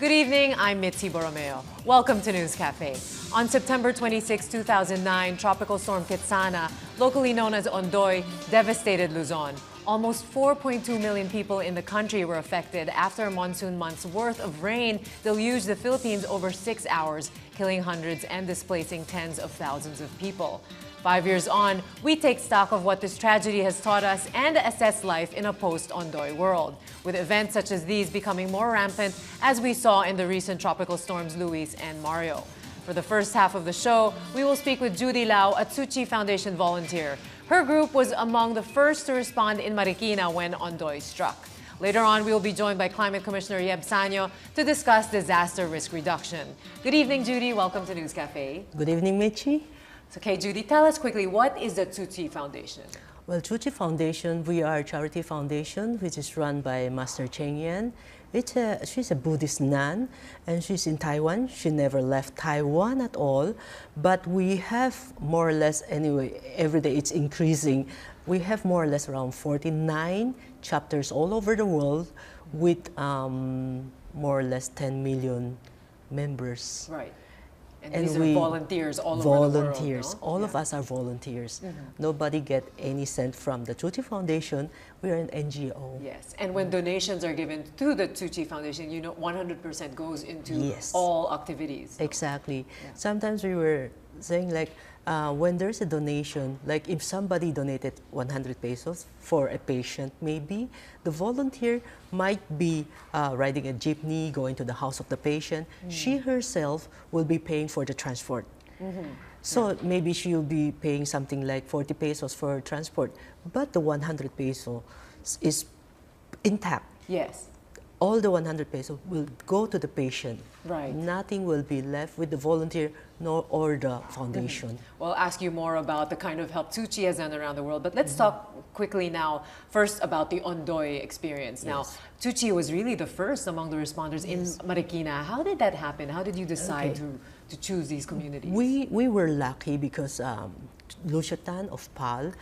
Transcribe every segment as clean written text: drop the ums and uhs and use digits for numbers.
Good evening, I'm Mitzi Borromeo. Welcome to News Cafe. On September 26, 2009, Tropical Storm Ketsana, locally known as Ondoy, devastated Luzon. Almost 4.2 million people in the country were affected after a monsoon month's worth of rain deluged the Philippines over 6 hours, killing hundreds and displacing tens of thousands of people. 5 years on, we take stock of what this tragedy has taught us and assess life in a post-Ondoy world, with events such as these becoming more rampant as we saw in the recent tropical storms Luis and Mario. For the first half of the show, we will speak with Judy Lau, a Tzu Chi Foundation volunteer. Her group was among the first to respond in Marikina when Ondoy struck. Later on, we will be joined by Climate Commissioner Ketsana to discuss disaster risk reduction. Good evening, Judy. Welcome to News Cafe. Good evening, Mitzi. Okay, Judy, tell us quickly, what is the Tzu Chi Foundation? Well, Tzu Chi Foundation, we are a charity foundation which is run by Master Cheng Yen. She's a Buddhist nun and she's in Taiwan. She never left Taiwan at all, but we have more or less, anyway, every day it's increasing. We have more or less around 49 chapters all over the world with more or less 10 million members. Right. And these are volunteers all over the world. Volunteers. All of us are volunteers. Nobody get any cent from the Tzu Chi Foundation. We are an NGO. Yes. And when donations are given to the Tzu Chi Foundation, you know 100% goes into all activities. Exactly. Yeah. Sometimes we were saying like, when there's a donation, like if somebody donated 100 pesos for a patient, maybe the volunteer might be riding a jeepney, going to the house of the patient. She herself will be paying for the transport. So maybe she will be paying something like 40 pesos for transport, but the 100 peso is intact. Yes. All the 100 pesos will go to the patient. Right. Nothing will be left with the volunteer or the foundation. Well, I'll ask you more about the kind of help Tzu Chi has done around the world, but let's talk quickly now first about the Ondoy experience. Now, Tzu Chi was really the first among the responders in Marikina. How did that happen? How did you decide to choose these communities? We were lucky because Lucia Tan of PAL,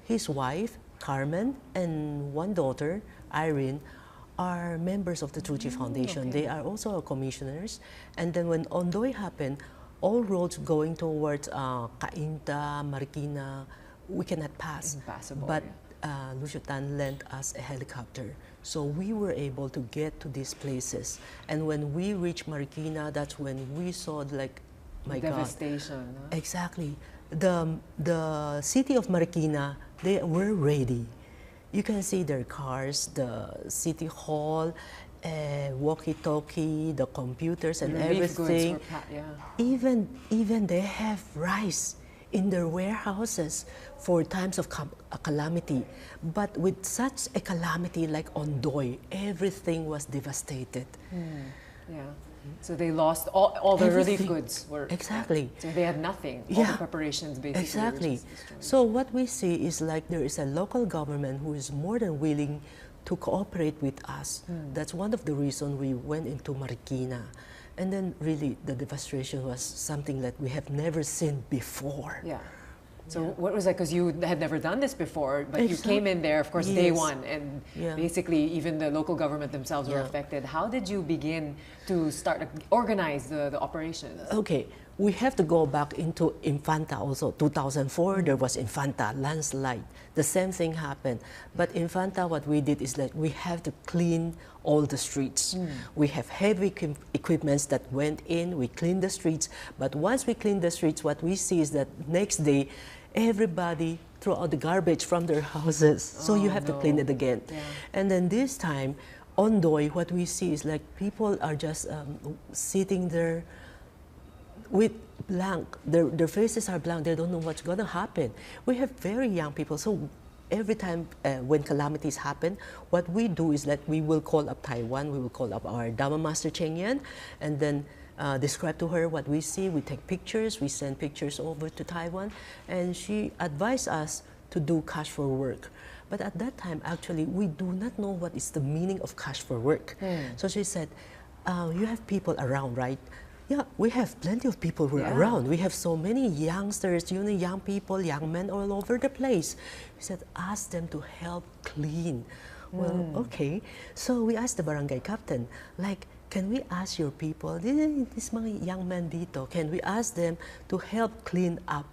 his wife, Carmen, and one daughter, Irene, are members of the Tzu Chi Foundation. They are also our commissioners. And then when Ondoy happened, all roads going towards Cainta, Marikina, we cannot pass. Impossible. But Lucia Tan lent us a helicopter. So we were able to get to these places. And when we reached Marikina, that's when we saw like, my devastation. God. Huh? Exactly. The city of Marikina, they were ready. You can see their cars, the city hall, walkie-talkie, the computers and everything. Even they have rice in their warehouses for times of calamity. But with such a calamity like Ondoy, everything was devastated. Yeah. So they lost all the relief goods. Exactly. So they had nothing. All the preparations basically. Exactly. So what we see is like there is a local government who is more than willing to cooperate with us. That's one of the reasons we went into Marikina. And then really the devastation was something that we have never seen before. Yeah. So what was that? Because you had never done this before, but you came in there, of course, day one, and basically even the local government themselves were affected. How did you begin to start organize the operations? Okay, we have to go back into Infanta also. 2004, there was Infanta, landslide. The same thing happened. But Infanta, what we did is that we have to clean all the streets. We have heavy equipments that went in, we cleaned the streets, but once we clean the streets, what we see is that next day, everybody threw out the garbage from their houses. So you have to clean it again. And then this time, Ondoy, what we see is like people are just sitting there with blank. Their faces are blank. They don't know what's going to happen. We have very young people. So every time when calamities happen, what we do is that we will call up Taiwan. We will call up our Dharma Master Cheng Yen and then describe to her what we see. We take pictures. We send pictures over to Taiwan. And she advised us to do cash for work. But at that time, actually, we do not know what is the meaning of cash for work. So she said, you have people around, right? Yeah, we have plenty of people who are around. We have so many youngsters, young people, young men all over the place. He said, ask them to help clean. Well, okay. So we asked the barangay captain, like, can we ask your people, this mga young men dito, can we ask them to help clean up?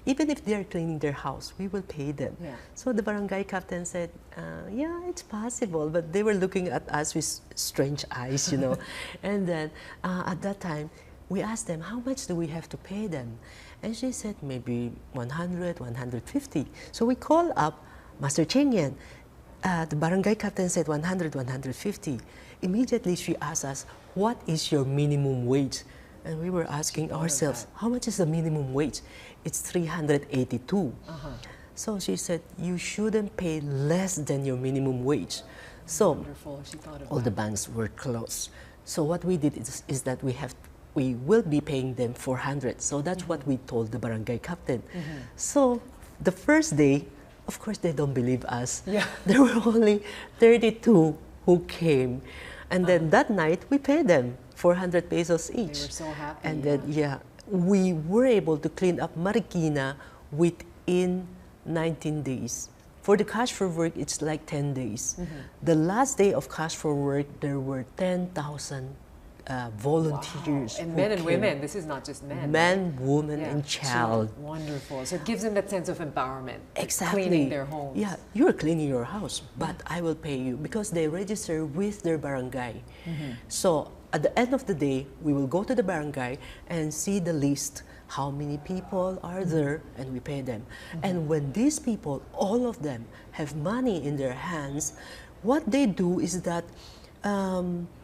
Even if they're cleaning their house, we will pay them. Yeah. So the barangay captain said, yeah, it's possible. But they were looking at us with strange eyes, you know. And then at that time, we asked them, how much do we have to pay them? And she said, maybe 100, 150. So we called up Master Cheng Yen. The barangay captain said 100, 150. Immediately she asked us, what is your minimum wage? And we were asking ourselves, how much is the minimum wage? It's 382. So she said, you shouldn't pay less than your minimum wage. So Wonderful. She thought of all that. the banks were closed. So what we did is that we will be paying them 400. So that's what we told the barangay captain. So the first day, of course, they don't believe us. Yeah. There were only 32 who came. And then that night, we paid them 400 pesos each. They were so happy. And then, yeah, we were able to clean up Marikina within 19 days. For the cash for work, it's like 10 days. The last day of cash for work, there were 10,000 volunteers. And who men and came. women. This is not just men. Men, women, Yeah, and child. Wonderful. So it gives them that sense of empowerment. Exactly. Cleaning their homes. Yeah, you're cleaning your house, but I will pay you because they register with their barangay. So at the end of the day, we will go to the barangay and see the list, how many people are there, and we pay them. And when these people, all of them, have money in their hands, what they do is that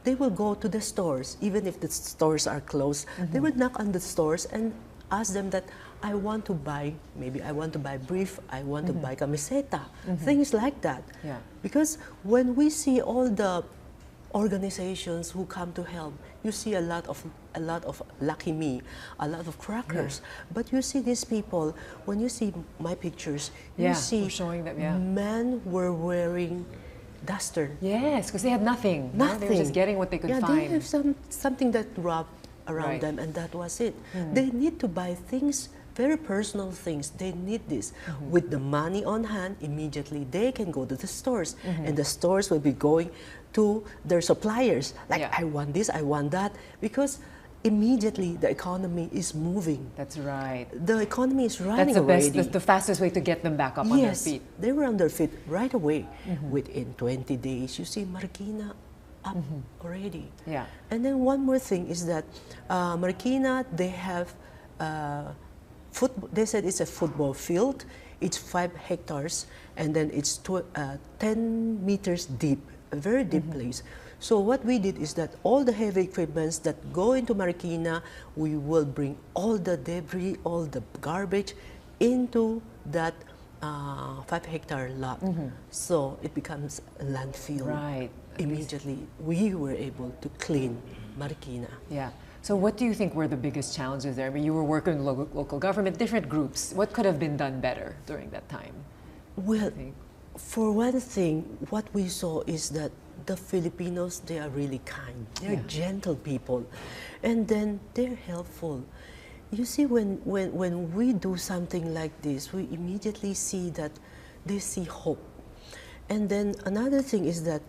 they will go to the stores, even if the stores are closed. They will knock on the stores and ask them that, I want to buy, maybe I want to buy brief, I want to buy camiseta, things like that. Yeah. Because when we see all the organizations who come to help, you see a lot of Lucky Me, a lot of crackers. But you see these people, when you see my pictures, you see we're showing them, men were wearing duster. Yes, because they had nothing. no? Nothing. They were just getting what they could They find. have something that wrapped around them, and that was it. They need to buy things, very personal things. They need this. With the money on hand, immediately they can go to the stores, and the stores will be going to their suppliers. Like, I want this, I want that, because immediately the economy is moving. That's right. The economy is running That's the already. best, the fastest way to get them back up on their feet. They were on their feet right away. Within 20 days, you see Marikina up already. Yeah. And then one more thing is that Marikina, they have they said it's a football field. It's 5 hectares, and then it's 10 meters deep, a very deep place. So what we did is that all the heavy equipments that go into Marikina, we will bring all the debris, all the garbage into that 5-hectare lot. So it becomes a landfill. Right. Immediately, we were able to clean Marikina. Yeah. So what do you think were the biggest challenges there? I mean, you were working with local government, different groups. What could have been done better during that time? Well, for one thing, what we saw is that the Filipinos, they are really kind. They're gentle people. And then they're helpful. You see, when we do something like this, we immediately see that they see hope. And then another thing is that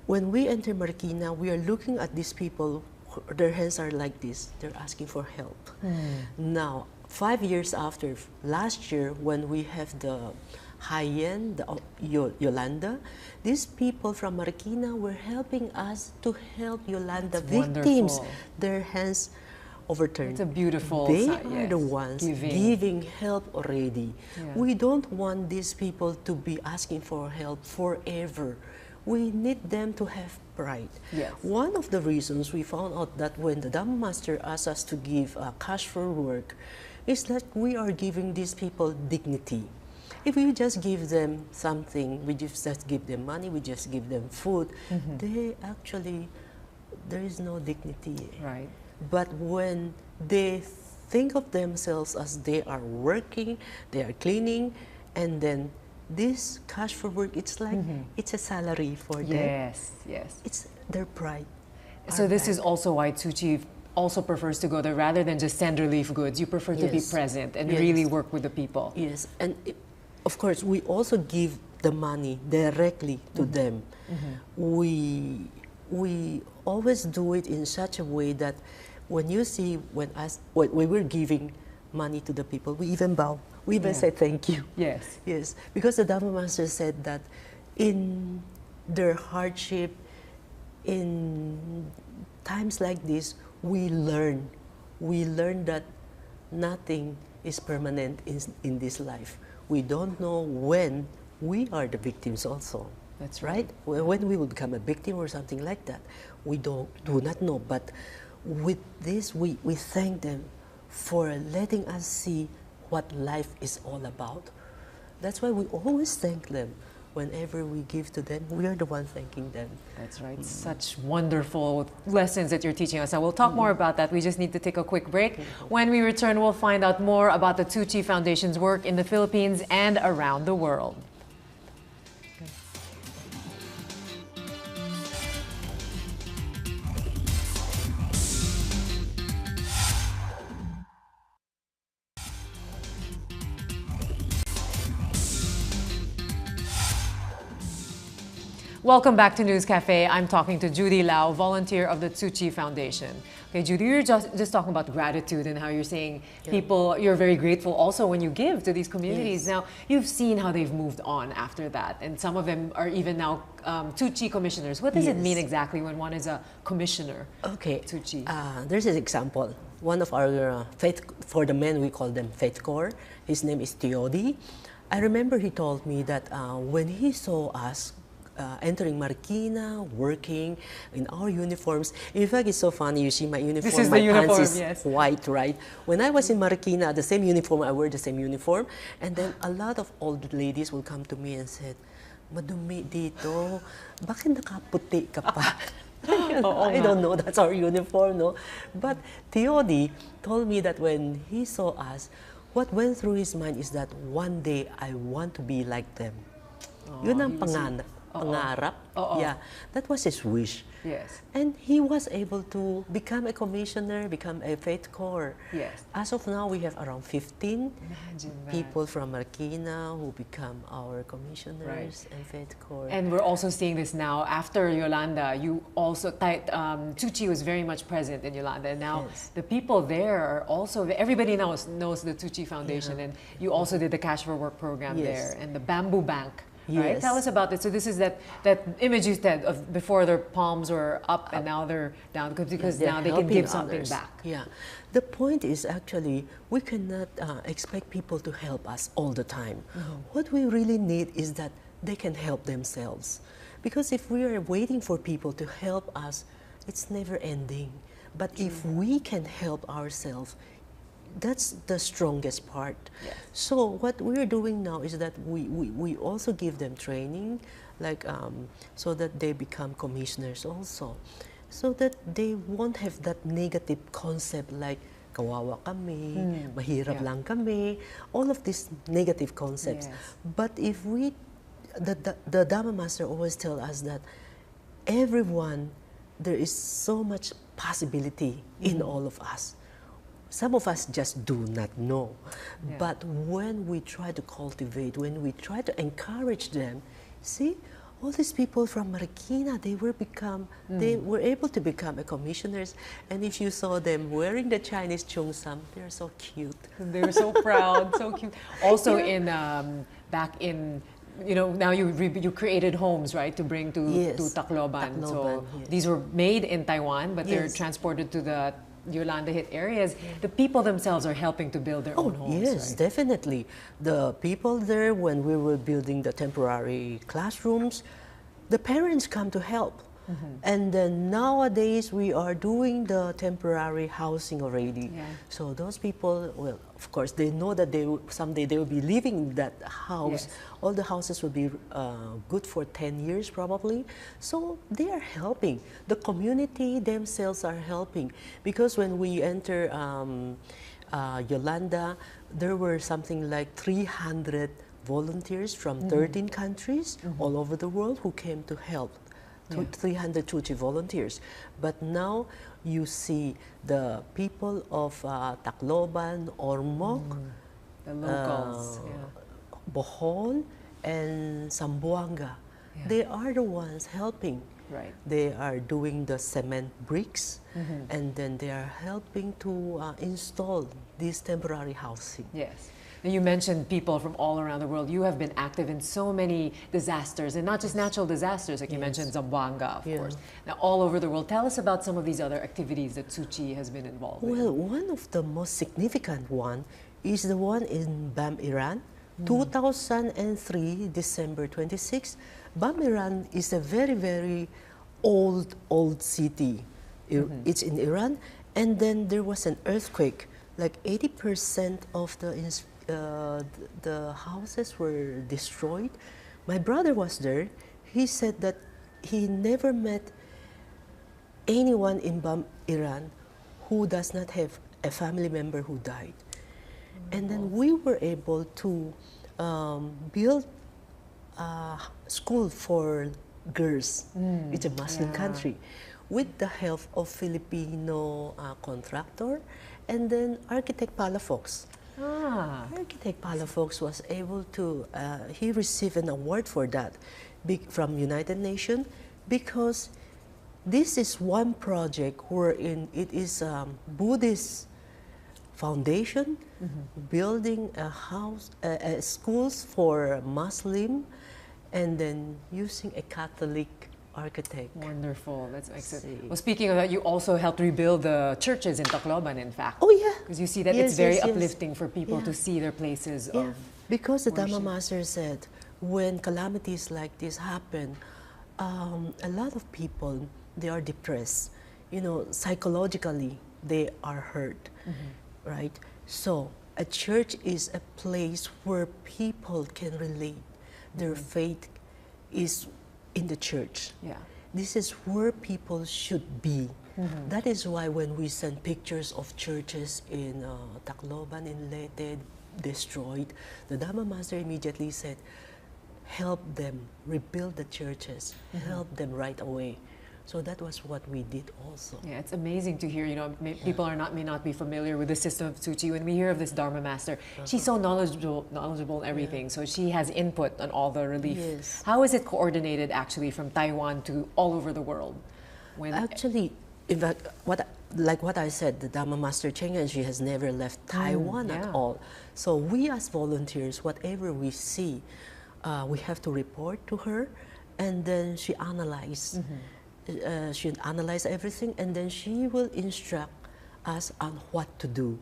when we enter Marikina, we are looking at these people, their hands are like this. They're asking for help. Now, 5 years after, last year, when we have the Hayen, the Yolanda, these people from Marikina were helping us to help Yolanda victims. Wonderful. Their hands overturned. It's a beautiful They sign, are the ones giving help already. Yeah. We don't want these people to be asking for help forever. We need them to have pride. Yes. One of the reasons we found out that when the Dhamma Master asked us to give cash for work is that we are giving these people dignity. If we just give them something, we just give them money, we just give them food, they actually, there is no dignity. Right. But when they think of themselves as they are working, they are cleaning, and then this cash for work, it's like, it's a salary for them. Yes, yes. It's their pride. So this is also why Tzu Chi also prefers to go there rather than just send relief goods. You prefer to be present and really work with the people. Yes, and of course, we also give the money directly to them. We we always do it in such a way that when you see, when we were giving money to the people, we even bow. We even say thank you. Yes. Yes. Because the Dharma Master said that in their hardship, in times like this, we learn. We learn that nothing is permanent in this life. We don't know when we are the victims also. That's right. When we will become a victim or something like that, we do not know. But with this, we thank them for letting us see what life is all about. That's why we always thank them. Whenever we give to them, we are the one thanking them. That's right. Such wonderful lessons that you're teaching us. Now, we'll talk more about that. We just need to take a quick break. When we return, we'll find out more about the Tzu Chi Foundation's work in the Philippines and around the world. Welcome back to News Cafe. I'm talking to Judy Lau, volunteer of the Tzu Chi Foundation. Okay, Judy, you're just talking about gratitude and how you're saying people, you're very grateful also when you give to these communities. Now, you've seen how they've moved on after that, and some of them are even now Tzu Chi commissioners. What does it mean exactly when one is a commissioner? Okay, Tzu Chi. there's an example. One of our faith, for the men we call them faith core, his name is Teodi. I remember he told me that when he saw us entering Marikina, working in our uniforms. In fact, it's so funny. You see my uniform. This is my the uniform, pants is yes. white, right? When I was in Marikina, the same uniform, I wear the same uniform. And then a lot of old ladies will come to me and said, "Madumi dito, bakit nakaputi ka pa?" I don't know, that's our uniform, no? But Teodi told me that when he saw us, what went through his mind is that one day I want to be like them. Yun ang pangarap. Yeah, that was his wish. Yes. And he was able to become a commissioner, become a faith corps. Yes. As of now, we have around 15 Imagine that. people from Marikina who become our commissioners and faith corps. And we're also seeing this now after Yolanda. You also, Tzu Chi was very much present in Yolanda. And now the people there are also, everybody knows the Tzu Chi Foundation. And you also did the Cash for Work program there and the Bamboo Bank. Right? Tell us about it. So this is that image you said of before their palms were up and now they're down because now they can give something back. Yeah. The point is actually we cannot expect people to help us all the time. What we really need is that they can help themselves. Because if we are waiting for people to help us, it's never ending. But if we can help ourselves, that's the strongest part. Yes. So what we're doing now is that we also give them training, like so that they become commissioners also, so that they won't have that negative concept like kawawa kami, mahirap lang kami, all of these negative concepts. But if we, the Dharma Master always tell us that everyone, there is so much possibility in all of us. Some of us just do not know. But when we try to cultivate, when we try to encourage them, see, all these people from Marikina, they were able to become a commissioners. And if you saw them wearing the Chinese cheongsam, they're so cute. They're so proud, so cute. Also in back in, you know, now you created homes, right, to bring to Tacloban. So these were made in Taiwan, but they're transported to the Yolanda hit areas. The people themselves are helping to build their own homes. Yes, right? Definitely. The people there, when we were building the temporary classrooms, the parents come to help. And then nowadays we are doing the temporary housing already. So those people, well, of course, they know that someday they will be living in that house. All the houses will be good for 10 years probably. So they are helping. The community themselves are helping. Because when we enter Yolanda, there were something like 300 volunteers from 13 countries all over the world who came to help. 300 Tzu Chi volunteers. But now you see the people of Tacloban, Ormoc, the locals, Bohol, and Zamboanga. They are the ones helping. Right. They are doing the cement bricks, and then they are helping to install this temporary housing. Yes. Now, you mentioned people from all around the world. You have been active in so many disasters, and not just natural disasters, like you mentioned Zamboanga, of course. Now, all over the world. Tell us about some of these other activities that Tzu Chi has been involved in. Well, one of the most significant one is the one in Bam, Iran. 2003, December 26. Bam, Iran is a very, very old city. It's in Iran. And then there was an earthquake. Like 80% of the houses were destroyed. My brother was there. He said that he never met anyone in Bam, Iran who does not have a family member who died. And then we were able to build a school for girls. It's a Muslim country, with the help of Filipino contractor and then architect Palafox. Architect Palafox was able to, he received an award for that from United Nations, because this is one project wherein it is Buddhist foundation building a house, schools for Muslim, and then using a Catholic architect. Wonderful. That's excellent. Well, speaking of that, you also helped rebuild the churches in Tacloban, in fact. Oh, yeah. Because you see that it's very uplifting for people to see their places of because the worship. Dhamma Master said, when calamities like this happen, a lot of people, they are depressed. You know, psychologically, they are hurt, right? So a church is a place where people can relate. Their faith is in the church. This is where people should be. That is why when we send pictures of churches in Tacloban, in Leyte, destroyed, the Dhamma Master immediately said, help them rebuild the churches, help them right away. So that was what we did also. Yeah, it's amazing to hear, you know, people may not be familiar with the system of Tzu Chi. When we hear of this Dharma Master, she's so knowledgeable in everything. So she has input on all the relief. How is it coordinated actually from Taiwan to all over the world? Actually, in fact, like what I said, the Dharma Master Cheng, and she has never left Taiwan at all. So we as volunteers, whatever we see, we have to report to her, and then she analyzes. She analyzes everything, and then she will instruct us on what to do.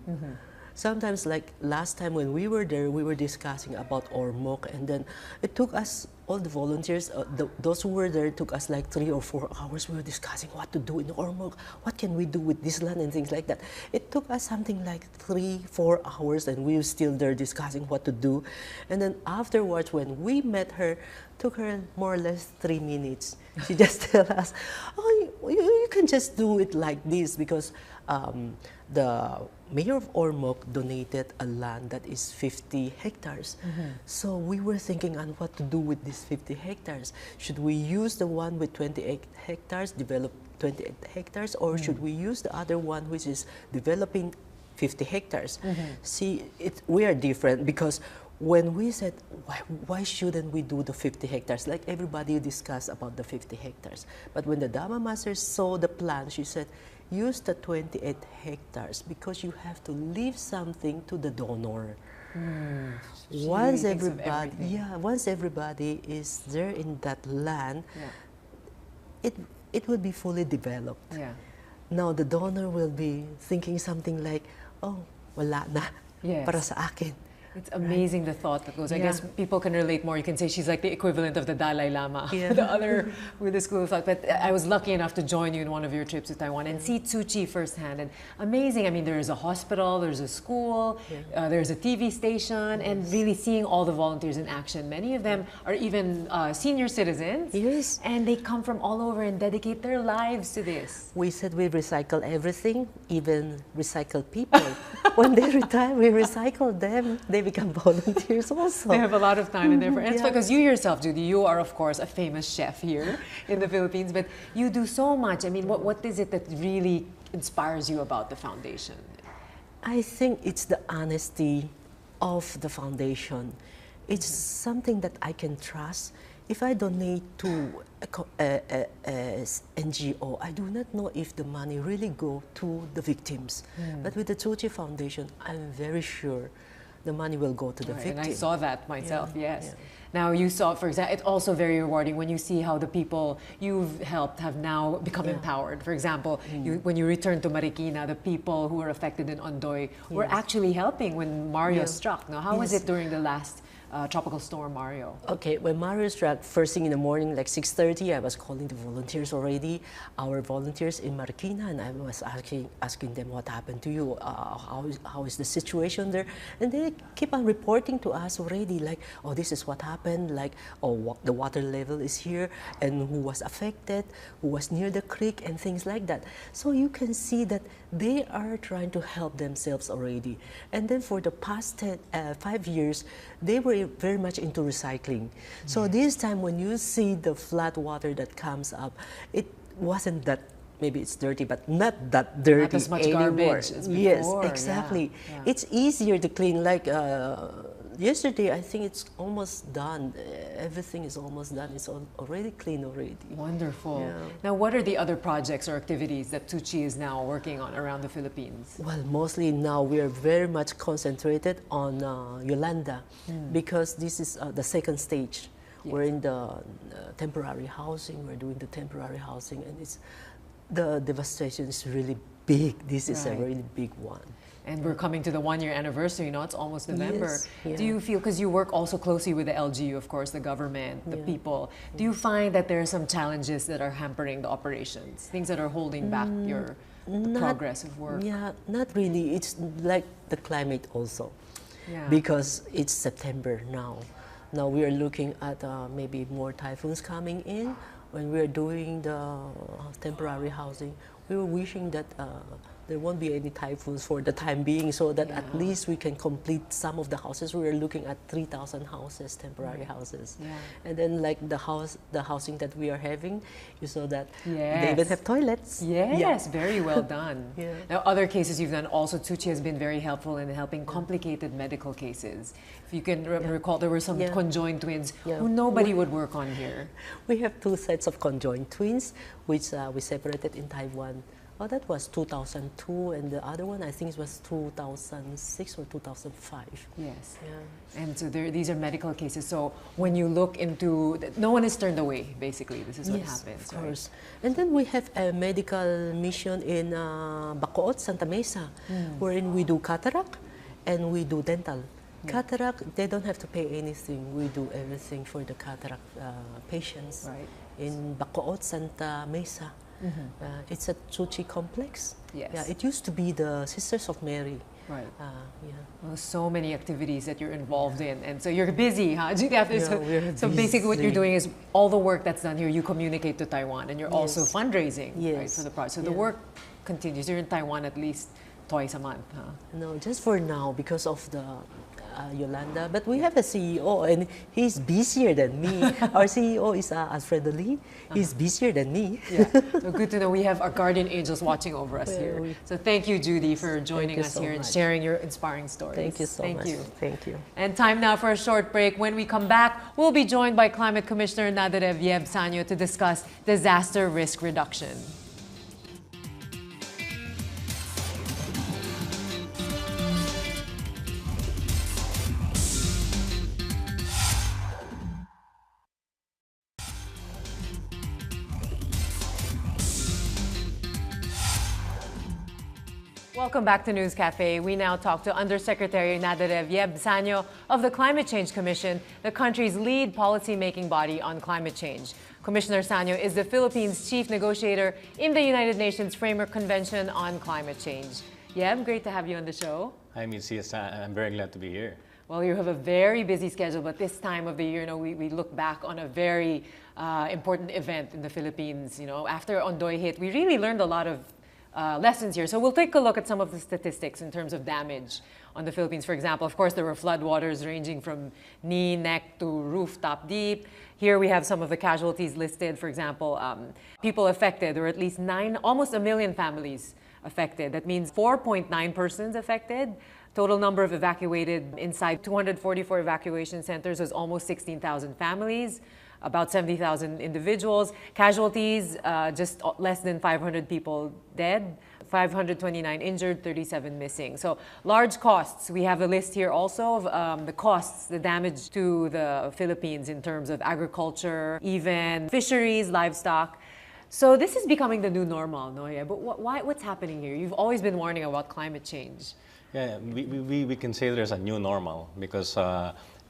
Sometimes, like last time when we were there, we were discussing about Ormoc, and then it took us, all the volunteers, those who were there, it took us like 3 or 4 hours. We were discussing what to do in Ormoc, what can we do with this land and things like that. It took us something like 3-4 hours, and we were still there discussing what to do. And then afterwards, when we met her, took her more or less 3 minutes. She just tell us, oh, you can just do it like this, because the mayor of Ormoc donated a land that is 50 hectares. So we were thinking on what to do with these 50 hectares. Should we use the one with 28 hectares, develop 28 hectares, or should we use the other one which is developing 50 hectares? See, we are different, because when we said, why shouldn't we do the 50 hectares? Like everybody discussed about the 50 hectares. But when the Dhamma Master saw the plan, she said, use the 28 hectares, because you have to leave something to the donor. Once everybody is there in that land, it will be fully developed. Now the donor will be thinking something like, oh, wala na, para sa akin. It's amazing the thought that goes. I guess people can relate more. You can say she's like the equivalent of the Dalai Lama, the other with the school of thought. But I was lucky enough to join you in one of your trips to Taiwan and see Tzu Chi firsthand. And amazing. I mean, there's a hospital, there's a school, there's a TV station, and really seeing all the volunteers in action. Many of them are even senior citizens. And they come from all over and dedicate their lives to this. We said we recycle everything, even recycle people. When they retire, we recycle them. They become volunteers also. They have a lot of time in there. And it's because you yourself, Judy, you are, of course, a famous chef here in the Philippines, but you do so much. I mean, what is it that really inspires you about the foundation? I think it's the honesty of the foundation. It's something that I can trust. if I donate to a NGO, I do not know if the money really go to the victims. But with the Tzu Chi Foundation, I'm very sure the money will go to the victims. And I saw that myself, yes. Yeah. Now you saw, for example, it's also very rewarding when you see how the people you've helped have now become empowered. For example, when you returned to Marikina, the people who were affected in Ondoy were actually helping when Mario struck. Now, how was it during the last tropical storm, Mario? Okay, when Mario struck, first thing in the morning, like 6:30, I was calling the volunteers already, our volunteers in Marikina, and I was asking them what happened to you, how is the situation there, and they keep on reporting to us already, like, oh, this is what happened, like, oh, the water level is here, and who was affected, who was near the creek, and things like that. So you can see that they are trying to help themselves already. And then for the past 5 years, they were very much into recycling. So this time when you see the flood water that comes up, it wasn't that, maybe it's dirty, but not that dirty not as much anymore. garbage as before. Yes, exactly. Yeah. It's easier to clean. Like yesterday, I think it's almost done. Everything is almost done. It's already clean already. Wonderful. Yeah. Now, what are the other projects or activities that Tzu Chi is now working on around the Philippines? Well, mostly now we are very much concentrated on Yolanda because this is the second stage. Yes. We're in the temporary housing. We're doing the temporary housing, and the devastation is really big. This is a really big one. And we're coming to the 1-year anniversary, it's almost November. Yes, yeah. Do you feel, because you work also closely with the LGU, of course, the government, the people, do you find that there are some challenges that are hampering the operations, things that are holding back the progress of work? Yeah, not really. It's like the climate also, Yeah. because it's September now. Now we are looking at maybe more typhoons coming in. When we are doing the temporary housing, we were wishing that there won't be any typhoons for the time being, so that at least we can complete some of the houses. We are looking at 3,000 houses, temporary houses. Yeah. And then like the housing that we are having, you saw that they Yes. even have toilets. Yes, very well done. Yeah. Now, other cases you've done also, Tzu Chi has been very helpful in helping complicated medical cases. If you can recall, there were some conjoined twins who nobody would work on here. We have 2 sets of conjoined twins, which we separated in Taiwan. Oh, that was 2002, and the other one I think it was 2006 or 2005. Yes. Yeah. And so these are medical cases. So when you look into, no one is turned away, basically. This is what happens. Of course. And then we have a medical mission in Bacoot, Santa Mesa, wherein we do cataract and we do dental. Cataract, they don't have to pay anything. We do everything for the cataract patients in Bacoot, Santa Mesa. It's a Tzu Chi complex. Yes. Yeah, it used to be the Sisters of Mary. Right. Yeah. So many activities that you're involved in, and so you're busy, huh? we're So basically what you're busy. doing is all the work that's done here, you communicate to Taiwan, and you're also fundraising right, for the project. So the work continues. You're in Taiwan at least twice a month, huh? No, just for now because of the Yolanda. But we have a CEO, and he's busier than me. Our CEO is Alfredo Lee. He's busier than me. Yeah, so good to know we have our guardian angels watching over us here. So thank you, Judy, for joining us here and sharing your inspiring stories. Thank you so much. Thank you. And time now for a short break. When we come back, we'll be joined by Climate Commissioner Nadarev Yeb Sanyo to discuss disaster risk reduction. Welcome back to News Cafe. We now talk to Undersecretary Nadarev Yeb Sanyo of the Climate Change Commission, the country's lead policy-making body on climate change. Commissioner Sanyo is the Philippines' chief negotiator in the United Nations Framework Convention on Climate Change. Yeb, great to have you on the show. Hi, Mitzi. I'm very glad to be here. Well, you have a very busy schedule, but this time of the year, we look back on a very important event in the Philippines. After Ondoy hit, we really learned a lot of lessons here. So we'll take a look at some of the statistics in terms of damage on the Philippines. For example, of course, there were floodwaters ranging from knee, neck to rooftop deep. Here we have some of the casualties listed. For example, people affected, or at least almost 1 million families affected. That means 4.9 persons affected. Total number of evacuated inside 244 evacuation centers was almost 16,000 families. about 70,000 individuals. Casualties, just less than 500 people dead. 529 injured, 37 missing. So large costs. We have a list here also of the costs, the damage to the Philippines in terms of agriculture, even fisheries, livestock. So this is becoming the new normal, no? Yeah, but what's happening here? You've always been warning about climate change. Yeah, we can say there's a new normal because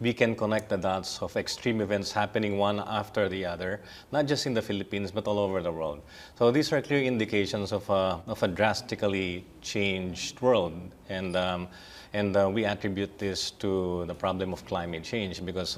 we can connect the dots of extreme events happening one after the other, not just in the Philippines, but all over the world. So these are clear indications of a drastically changed world. And we attribute this to the problem of climate change because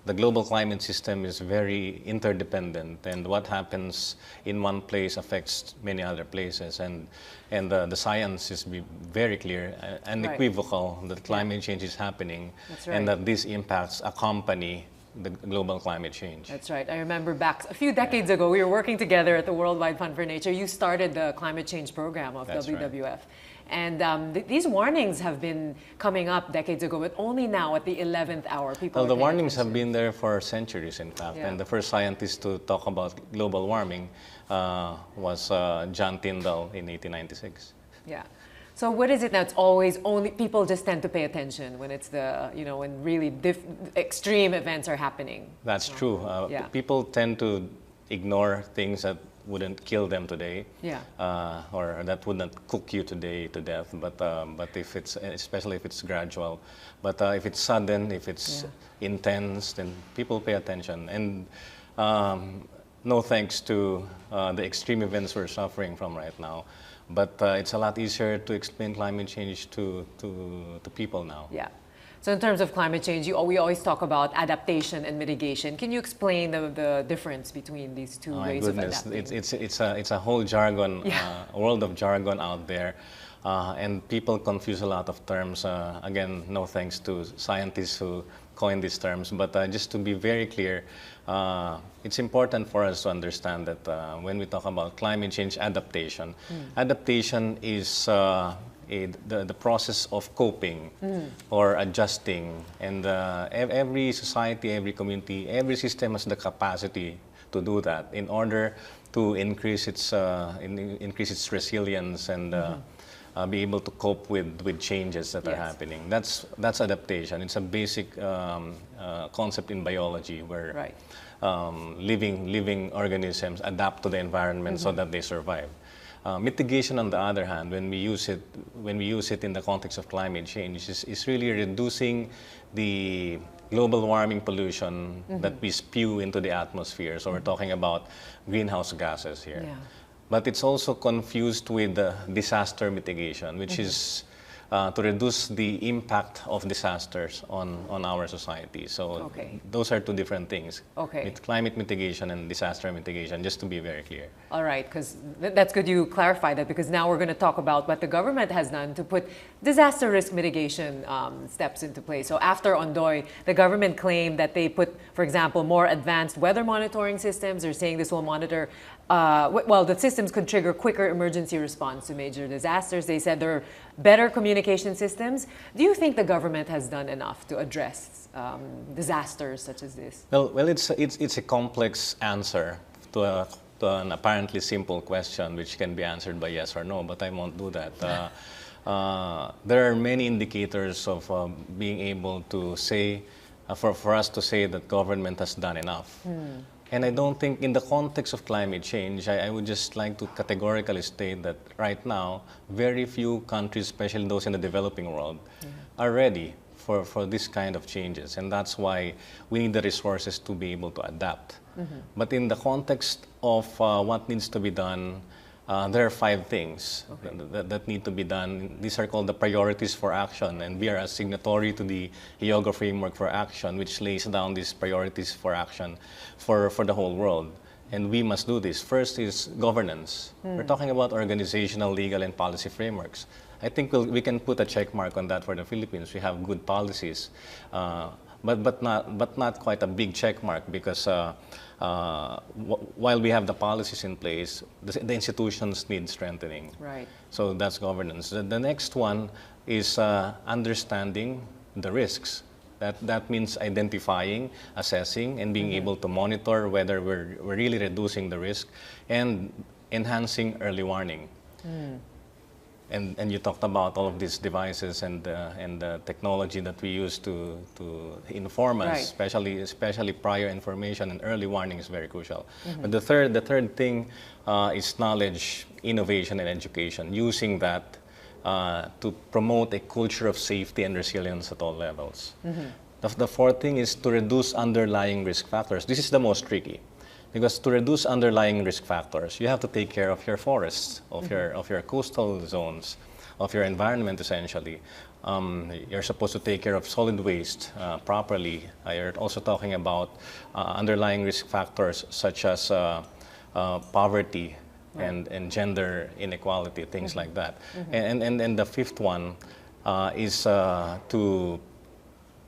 the global climate system is very interdependent, and what happens in one place affects many other places. And the science is very clear and unequivocal that climate change is happening, and that these impacts accompany the global climate change. That's right. I remember back a few decades ago, we were working together at the Worldwide Fund for Nature. You started the climate change program of WWF. Right. And these warnings have been coming up decades ago, but only now at the 11th hour, people the warnings have been there for centuries, in fact. Yeah. And the first scientist to talk about global warming was John Tyndall in 1896. Yeah. So what is it now? It's always only people just tend to pay attention when it's the, when really extreme events are happening. That's true. People tend to ignore things that wouldn't kill them today, or that wouldn't cook you today to death. But if it's, especially if it's gradual, but if it's sudden, if it's intense, then people pay attention. And no thanks to the extreme events we're suffering from right now. But it's a lot easier to explain climate change to people now. Yeah. So in terms of climate change, we always talk about adaptation and mitigation. Can you explain the difference between these two ways of adapting? It's a whole jargon, a world of jargon out there. And people confuse a lot of terms. Again, no thanks to scientists who coined these terms. But just to be very clear, it's important for us to understand that when we talk about climate change adaptation, adaptation is the process of coping or adjusting. And every society, every community, every system has the capacity to do that in order to increase its resilience and be able to cope with changes that are happening. That's adaptation. It's a basic concept in biology where living organisms adapt to the environment so that they survive. Mitigation, on the other hand, when we use it in the context of climate change, is really reducing the global warming pollution that we spew into the atmosphere. So we're talking about greenhouse gases here. Yeah. But it's also confused with disaster mitigation, which is to reduce the impact of disasters on our society. So those are two different things. It's climate mitigation and disaster mitigation, just to be very clear. All right, because that's good you clarify that, because now we're going to talk about what the government has done to put disaster risk mitigation steps into place. So after Ondoy, the government claimed that they put, for example, more advanced weather monitoring systems. They're saying this will monitor the systems could trigger quicker emergency response to major disasters. They said there are better communication systems. Do you think the government has done enough to address disasters such as this? Well, it's a complex answer to an apparently simple question, which can be answered by yes or no, but I won't do that. There are many indicators of being able to say, for us to say that government has done enough. And I don't think, in the context of climate change, I would just like to categorically state that right now, very few countries, especially those in the developing world, are ready for this kind of changes. And that's why we need the resources to be able to adapt. But in the context of what needs to be done, there are 5 things that need to be done. These are called the priorities for action, and we are a signatory to the Yoga Framework for Action, which lays down these priorities for action for the whole world. And we must do this. First is governance. We're talking about organizational, legal, and policy frameworks. I think we can put a check mark on that for the Philippines. We have good policies, but not quite a big check mark, because while we have the policies in place, the institutions need strengthening. Right. So that's governance. The next one is understanding the risks. That means identifying, assessing, and being able to monitor whether we're really reducing the risk and enhancing early warning. And you talked about all of these devices and the technology that we use to inform us, especially prior information and early warning is very crucial. But the third thing is knowledge, innovation, and education. Using that to promote a culture of safety and resilience at all levels. The fourth thing is to reduce underlying risk factors. This is the most tricky. Because to reduce underlying risk factors, you have to take care of your forests, of your coastal zones, of your environment essentially. You're supposed to take care of solid waste properly. You're also talking about underlying risk factors such as poverty and gender inequality, things like that. And the fifth one is to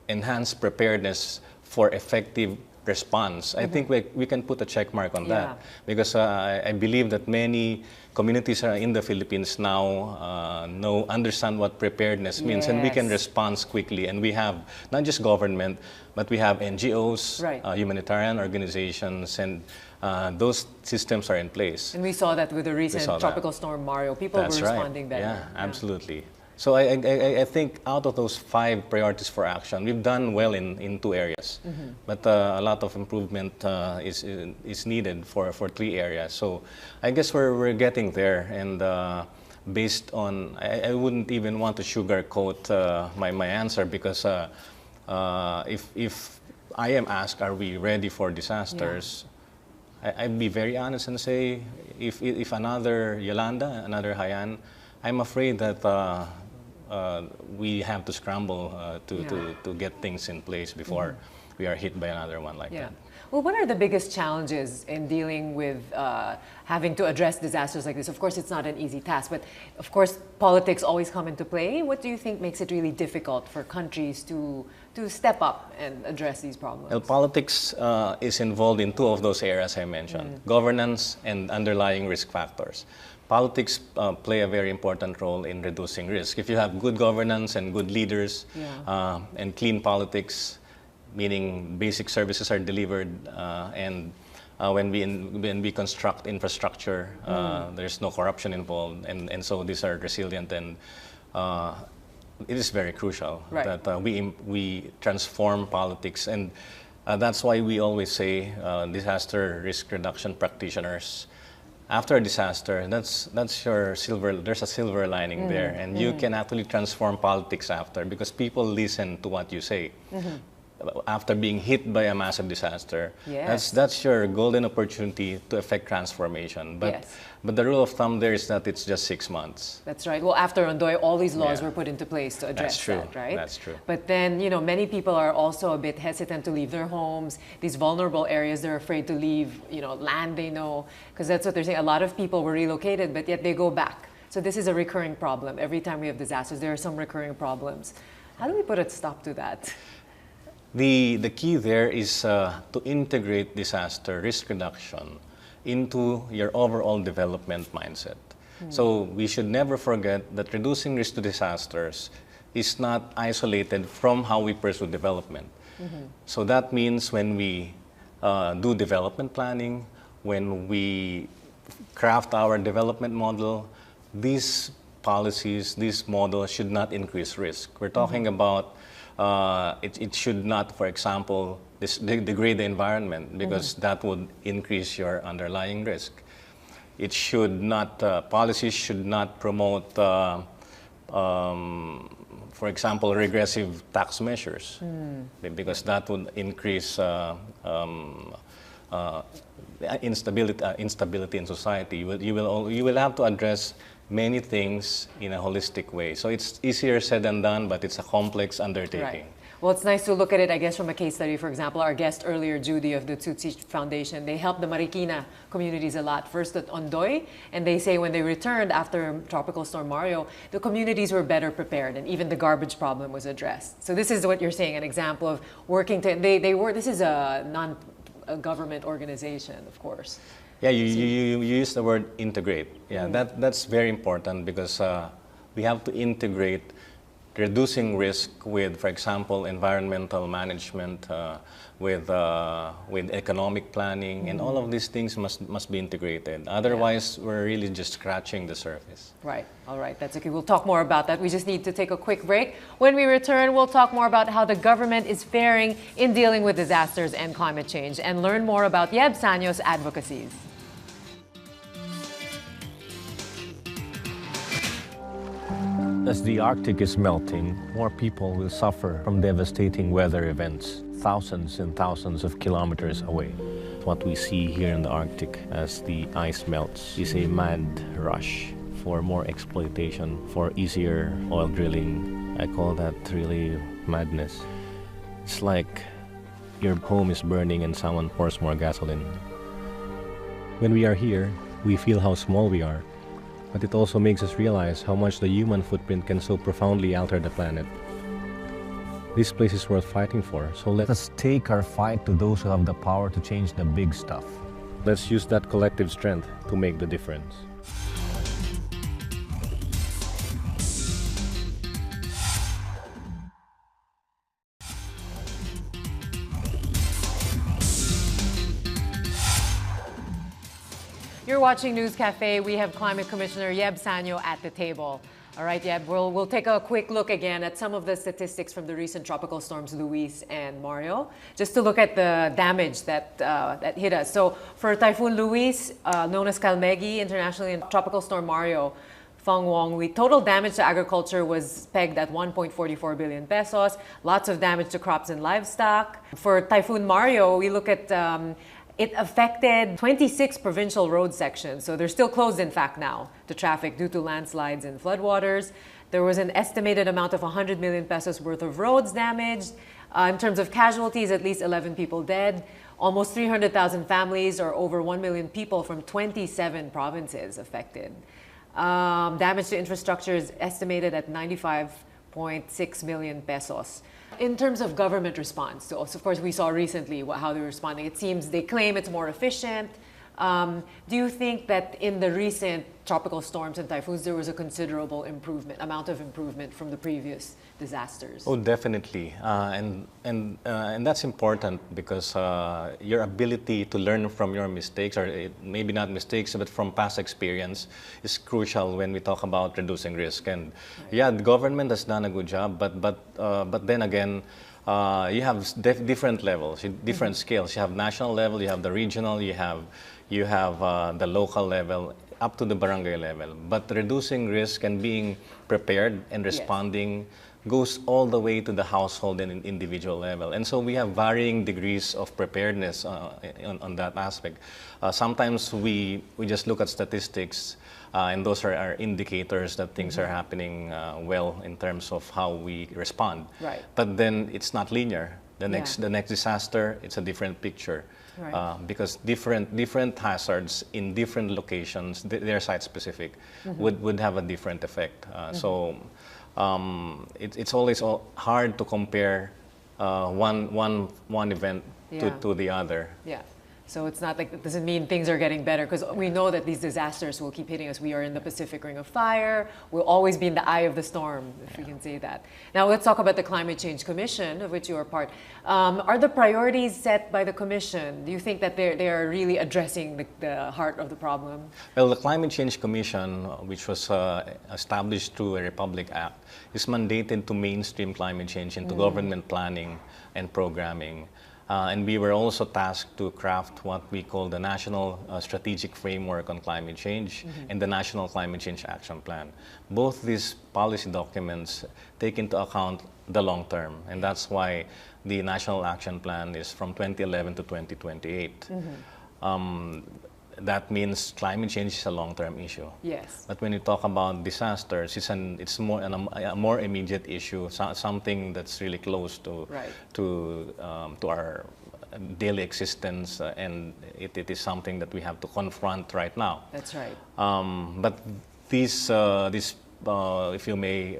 enhance preparedness for effective response. I think we can put a check mark on that because I believe that many communities in the Philippines now understand what preparedness means, and we can respond quickly. And we have not just government, but we have NGOs, humanitarian organizations, and those systems are in place. And we saw that with the recent Tropical Storm Mario. People were responding better. Yeah, absolutely. So I think out of those 5 priorities for action, we've done well in 2 areas, but a lot of improvement is needed for 3 areas. So I guess we're getting there, and based on, I wouldn't even want to sugarcoat my answer, because if I am asked, are we ready for disasters? I'd be very honest and say, if another Yolanda, another Haiyan, I'm afraid that we have to scramble to get things in place before we are hit by another one like that. Well, what are the biggest challenges in dealing with having to address disasters like this? Of course, it's not an easy task, but of course, politics always come into play. What do you think makes it really difficult for countries to step up and address these problems? Well, politics is involved in 2 of those areas I mentioned, governance and underlying risk factors. Politics play a very important role in reducing risk. If you have good governance and good leaders and clean politics, meaning basic services are delivered, and when we construct infrastructure, there's no corruption involved, and so these are resilient, and it is very crucial that we transform politics, and that's why we always say disaster risk reduction practitioners. After a disaster, that's your there's a silver lining there, and you can actually transform politics after, because people listen to what you say. After being hit by a massive disaster, that's your golden opportunity to effect transformation. But the rule of thumb there is that it's just 6 months. That's right. Well, after Ondoy, all these laws were put into place to address that, right? That's true. But then, you know, many people are also a bit hesitant to leave their homes. These vulnerable areas, they're afraid to leave, you know, land they know, because that's what they're saying. A lot of people were relocated, but yet they go back. So this is a recurring problem. Every time we have disasters, there are some recurring problems. How do we put a stop to that? The key there is to integrate disaster risk reduction into your overall development mindset. So we should never forget that reducing risk to disasters is not isolated from how we pursue development. So that means when we do development planning, when we craft our development model, these policies, these models should not increase risk. We're talking about it should not, for example, degrade the environment, because that would increase your underlying risk. It should not, policies should not promote, for example, regressive tax measures, because that would increase instability in society. You will have to address many things in a holistic way. So it's easier said than done, but it's a complex undertaking. Right. Well, it's nice to look at it, I guess, from a case study. For example, our guest earlier, Judy of the Tzu Chi Foundation, they helped the Marikina communities a lot. First at Ondoy, and they say when they returned after Tropical Storm Mario, the communities were better prepared, and even the garbage problem was addressed. So this is what you're saying, an example of working to, this is a non-government organization, of course. Yeah, you use the word integrate. Yeah, that's very important, because we have to integrate reducing risk with, for example, environmental management, with economic planning, and all of these things must be integrated. Otherwise, we're really just scratching the surface. Right. All right. That's okay. We'll talk more about that. We just need to take a quick break. When we return, we'll talk more about how the government is faring in dealing with disasters and climate change, and learn more about Yeb Sanyo's advocacies. As the Arctic is melting, more people will suffer from devastating weather events thousands and thousands of kilometers away. What we see here in the Arctic as the ice melts is a mad rush for more exploitation, for easier oil drilling. I call that really madness. It's like your home is burning and someone pours more gasoline. When we are here, we feel how small we are, but it also makes us realize how much the human footprint can so profoundly alter the planet. This place is worth fighting for, so let us take our fight to those who have the power to change the big stuff. Let's use that collective strength to make the difference. You're watching News Cafe. We have Climate Commissioner Yeb Sanyo at the table. All right, Yeb, we'll take a quick look again at some of the statistics from the recent tropical storms Luis and Mario, just to look at the damage that hit us. So for Typhoon Luis, known as Kalmegi internationally, and Tropical Storm Mario, Fang Wong, total damage to agriculture was pegged at 1.44 billion pesos. Lots of damage to crops and livestock. For Typhoon Mario, we look at it affected 26 provincial road sections, so they're still closed in fact now to traffic due to landslides and floodwaters. There was an estimated amount of 100 million pesos worth of roads damaged. In terms of casualties, at least 11 people dead. Almost 300,000 families, or over 1 million people from 27 provinces affected. Damage to infrastructure is estimated at 95.6 million pesos. In terms of government response, so of course we saw recently how they're responding. It seems they claim it's more efficient. Do you think that in the recent tropical storms and typhoons there was a considerable amount of improvement from the previous disasters? Oh, definitely, and that's important because your ability to learn from your mistakes, or maybe not mistakes, but from past experience, is crucial when we talk about reducing risk. And yeah, the government has done a good job, but then again, you have different levels, different scales. You have national level, you have the regional, you have the local level, up to the barangay level. But reducing risk and being prepared and responding goes all the way to the household and individual level. And so we have varying degrees of preparedness on that aspect. Sometimes we just look at statistics, and those are our indicators that things are happening well in terms of how we respond. Right. But then it's not linear. The next disaster, it's a different picture. Right. Because different hazards in different locations, they're site-specific, would have a different effect. So it's always hard to compare one event to the other. Yeah. So it's not like, it doesn't mean things are getting better, because we know that these disasters will keep hitting us. We are in the Pacific Ring of Fire. We'll always be in the eye of the storm, if we can say that. Now let's talk about the Climate Change Commission, of which you are part. Are the priorities set by the Commission? Do you think that they are really addressing the heart of the problem? Well, the Climate Change Commission, which was established through a Republic Act, is mandated to mainstream climate change into government planning and programming. And we were also tasked to craft what we call the National Strategic Framework on Climate Change and the National Climate Change Action Plan. Both these policy documents take into account the long term, and that's why the National Action Plan is from 2011 to 2028. That means climate change is a long-term issue. Yes. But when you talk about disasters, it's more a more immediate issue, something that's really close to our daily existence, and it is something that we have to confront right now. That's right. But these if you may,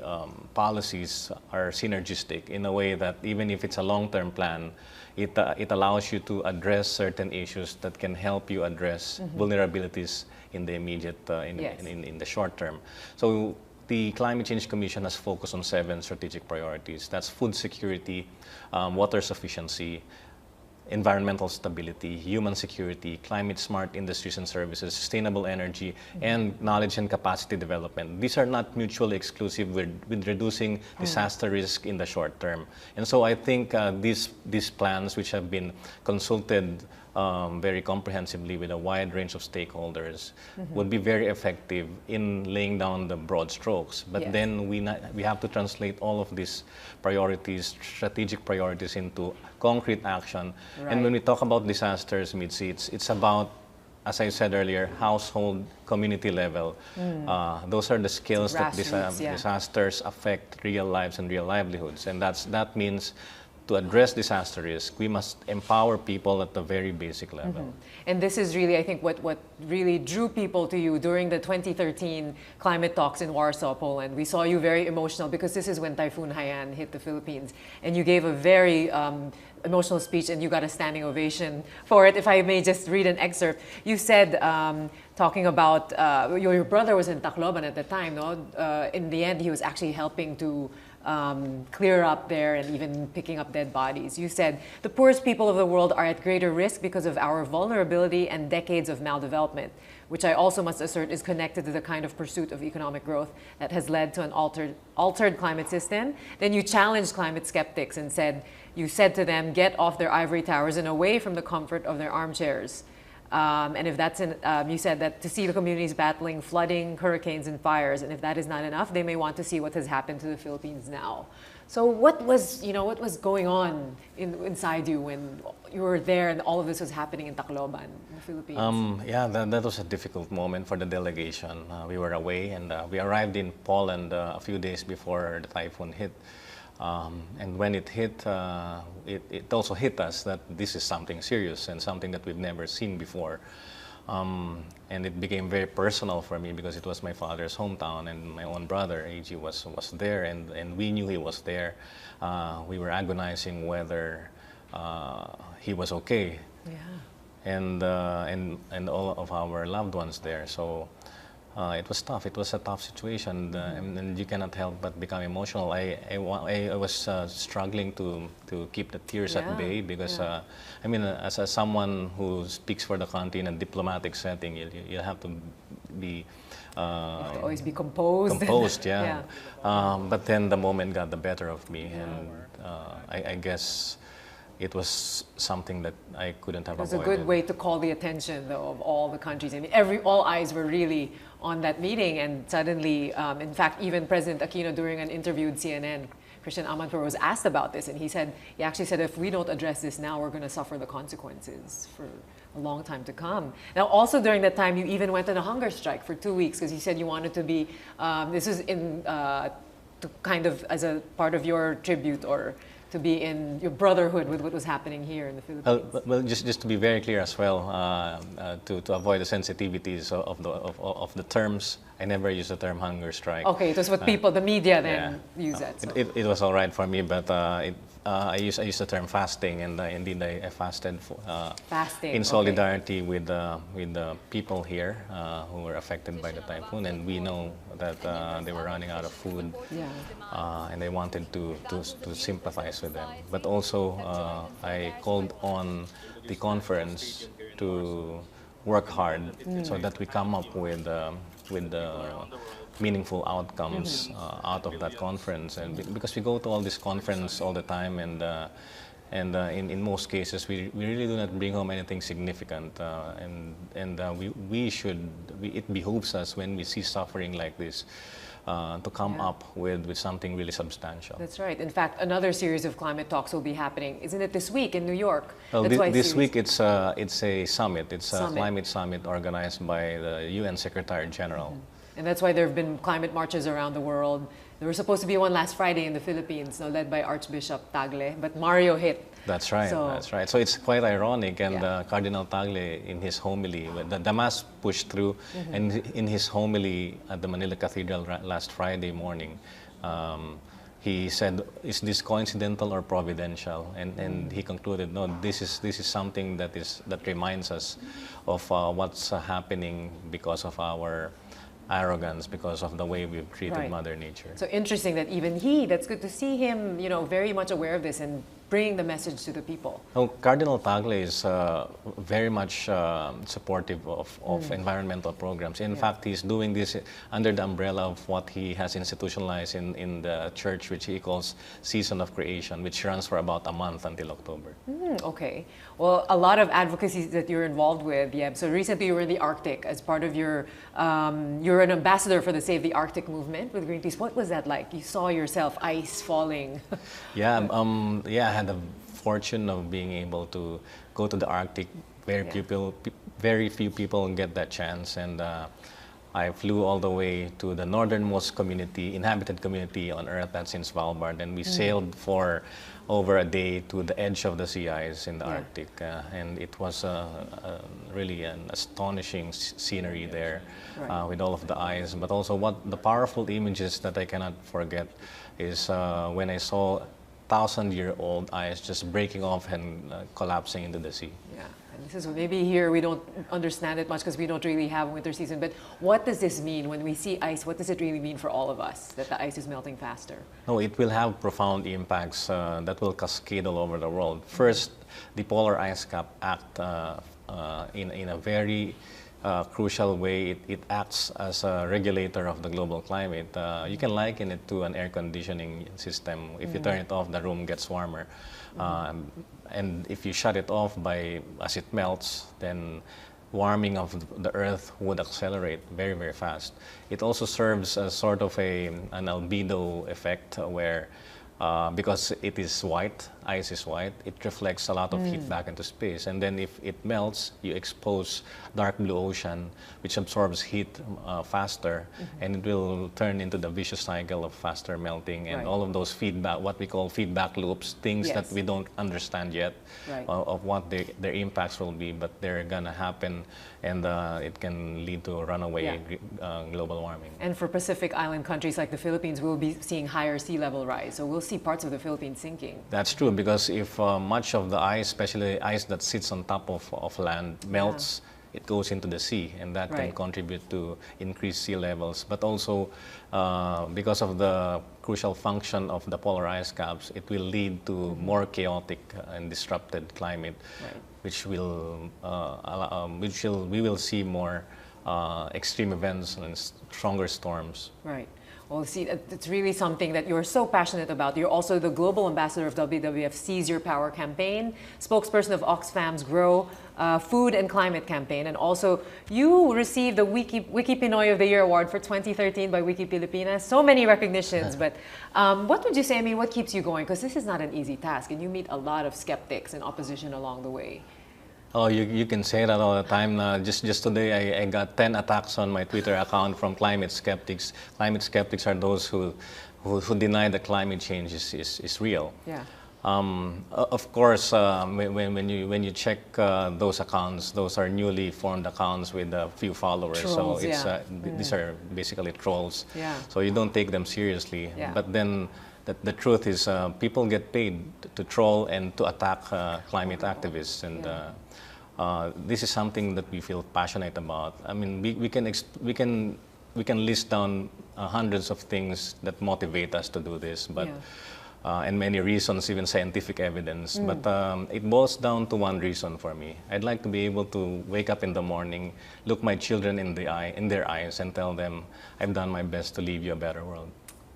policies are synergistic in a way that even if it's a long-term plan, it allows you to address certain issues that can help you address vulnerabilities in the immediate, in the short term. So the Climate Change Commission has focused on 7 strategic priorities. That's food security, water sufficiency, environmental stability, human security, climate-smart industries and services, sustainable energy, and knowledge and capacity development. These are not mutually exclusive with reducing disaster risk in the short term. And so I think these plans, which have been consulted very comprehensively with a wide range of stakeholders, would be very effective in laying down the broad strokes. But then we have to translate all of these priorities, strategic priorities, into concrete action. Right. And when we talk about disasters, Mitzi, it's about, as I said earlier, household, community level. Those are the skills that disasters affect real lives and real livelihoods. And that means to address disaster risk, we must empower people at the very basic level. And this is really, I think, what really drew people to you during the 2013 climate talks in Warsaw, Poland. We saw you very emotional because this is when Typhoon Haiyan hit the Philippines. And you gave a very emotional speech and you got a standing ovation for it. If I may just read an excerpt. You said, talking about, your brother was in Tacloban at the time, no? In the end, he was actually helping to clear up there and even picking up dead bodies. You said, the poorest people of the world are at greater risk because of our vulnerability and decades of maldevelopment, which I also must assert is connected to the kind of pursuit of economic growth that has led to an altered climate system. Then you challenged climate skeptics and you said to them, get off their ivory towers and away from the comfort of their armchairs. And if that's you said that to see the communities battling flooding, hurricanes, and fires, and if that is not enough, they may want to see what has happened to the Philippines now. So what was going on inside you when you were there and all of this was happening in Tacloban, in the Philippines? Yeah, that was a difficult moment for the delegation. We were away, and we arrived in Poland a few days before the typhoon hit. And when it hit, it also hit us that this is something serious and something that we've never seen before. And it became very personal for me because it was my father's hometown, and my own brother, AG, was there, and we knew he was there. We were agonizing whether he was okay, and all of our loved ones there. So it was tough. It was a tough situation, and you cannot help but become emotional. I was struggling to keep the tears at bay because I mean, as someone who speaks for the country in a diplomatic setting, you have to be you have to always be composed. Composed, but then the moment got the better of me, and I guess it was something that I couldn't have avoided. It was a good way to call the attention, though, of all the countries. And all eyes were really on that meeting. And suddenly, in fact, even President Aquino, during an interview with CNN, Christian Amanpour, was asked about this. And he actually said, if we don't address this now, we're going to suffer the consequences for a long time to come. Now, also during that time, you even went on a hunger strike for 2 weeks because you said you wanted to be, this is in, to kind of as a part of your tribute or to be in your brotherhood with what was happening here in the Philippines. Well, just to be very clear as well, to avoid the sensitivities of the terms, I never use the term hunger strike. Okay, it was what people, the media then use that. So. It was all right for me, but I use the term fasting, and indeed I fasted in solidarity with the people here who were affected by the typhoon, and we know that they were running out of food, and they wanted to sympathize with them. But also I called on the conference to work hard so that we come up with meaningful outcomes out of that conference, and because we go to all this conference all the time, and in most cases we really do not bring home anything significant, it behooves us when we see suffering like this to come up with something really substantial. That's right. In fact, another series of climate talks will be happening. Isn't it this week in New York? Well, this week it's a summit. It's a climate summit organized by the UN Secretary General. And that's why there have been climate marches around the world. There was supposed to be one last Friday in the Philippines, led by Archbishop Tagle, but Mario hit. That's right, that's right. So it's quite ironic, and Cardinal Tagle, in his homily, the Mass pushed through, and in his homily at the Manila Cathedral last Friday morning, he said, is this coincidental or providential? And he concluded, no, this is something that reminds us of what's happening because of our arrogance because of the way we've treated Right. Mother Nature. So interesting that even that's good to see him, very much aware of this and bringing the message to the people. Oh, Cardinal Tagle is very much supportive of environmental programs. In fact, he's doing this under the umbrella of what he has institutionalized in the church, which he calls Season of Creation, which runs for about a month until October. Okay. Well, a lot of advocacies that you're involved with, yeah. So recently you were in the Arctic as part of you're an ambassador for the Save the Arctic movement with Greenpeace. What was that like? You saw yourself, ice falling. Yeah, I had the fortune of being able to go to the Arctic. Very few people get that chance, and I flew all the way to the northernmost inhabited community on Earth, that's in Svalbard, and we sailed for over a day to the edge of the sea ice in the Arctic, and it was really an astonishing scenery there, with all of the ice. But also, what the powerful images that I cannot forget is when I saw 1,000-year-old ice just breaking off and collapsing into the sea. Yeah, and this is maybe here we don't understand it much because we don't really have winter season. But what does this mean when we see ice? What does it really mean for all of us that the ice is melting faster? No, it will have profound impacts that will cascade all over the world. First, the polar ice cap act in a very crucial way. It acts as a regulator of the global climate. You can liken it to an air conditioning system. If you turn it off, the room gets warmer. And if you shut it off as it melts, then warming of the Earth would accelerate very, very fast. It also serves as sort of an albedo effect where because it is white, ice is white, it reflects a lot of heat back into space. And then if it melts, you expose dark blue ocean, which absorbs heat faster, and it will turn into the vicious cycle of faster melting and all of those feedback, what we call feedback loops, things that we don't understand yet of what their impacts will be, but they're gonna happen, and it can lead to runaway global warming. And for Pacific Island countries like the Philippines, we'll be seeing higher sea level rise. So we'll see parts of the Philippines sinking. That's true, because if much of the ice, especially ice that sits on top of land, melts, it goes into the sea, and that can contribute to increased sea levels. But also, because of the crucial function of the polar ice caps, it will lead to more chaotic and disrupted climate, which we will see more extreme events and stronger storms. Right. Well, see, it's really something that you're so passionate about. You're also the global ambassador of WWF Seize Your Power campaign, spokesperson of Oxfam's Grow Food and Climate campaign, and also you received the Wiki Pinoy of the Year award for 2013 by Wiki Pilipinas. So many recognitions, but what would you say, what keeps you going? Because this is not an easy task, and you meet a lot of skeptics and opposition along the way. Oh, you can say that all the time. Just today, I got 10 attacks on my Twitter account from climate skeptics. Climate skeptics are those who deny that climate change is real. Yeah. Of course, when you check those accounts, those are newly formed accounts with a few followers. Trolls, so it's these are basically trolls. Yeah. So you don't take them seriously. Yeah. But then the truth is, people get paid to troll and to attack climate activists, and this is something that we feel passionate about. I mean, we can list down hundreds of things that motivate us to do this, but and many reasons, even scientific evidence. But it boils down to one reason for me. I'd like to be able to wake up in the morning, look my children in their eyes, and tell them, I've done my best to leave you a better world.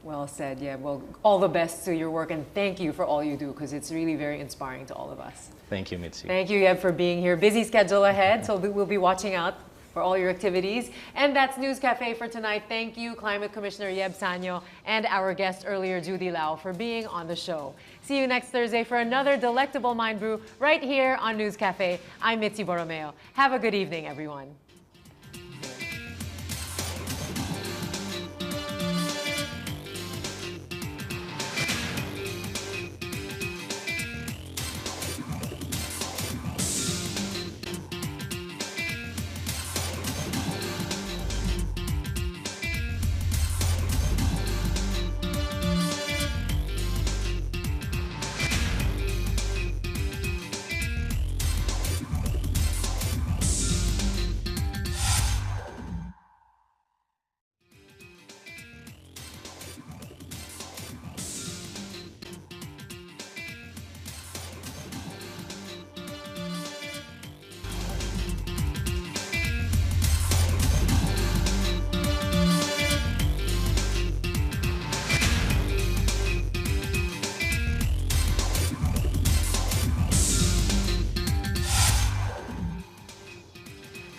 Well said. Yeah. Well, all the best to your work, and thank you for all you do, because it's really very inspiring to all of us. Thank you, Mitzi. Thank you, Yeb, for being here. Busy schedule ahead, so we'll be watching out for all your activities. And that's News Cafe for tonight. Thank you, Climate Commissioner Yeb Sanyo, and our guest earlier, Judy Lau, for being on the show. See you next Thursday for another delectable mind brew right here on News Cafe. I'm Mitzi Borromeo. Have a good evening, everyone.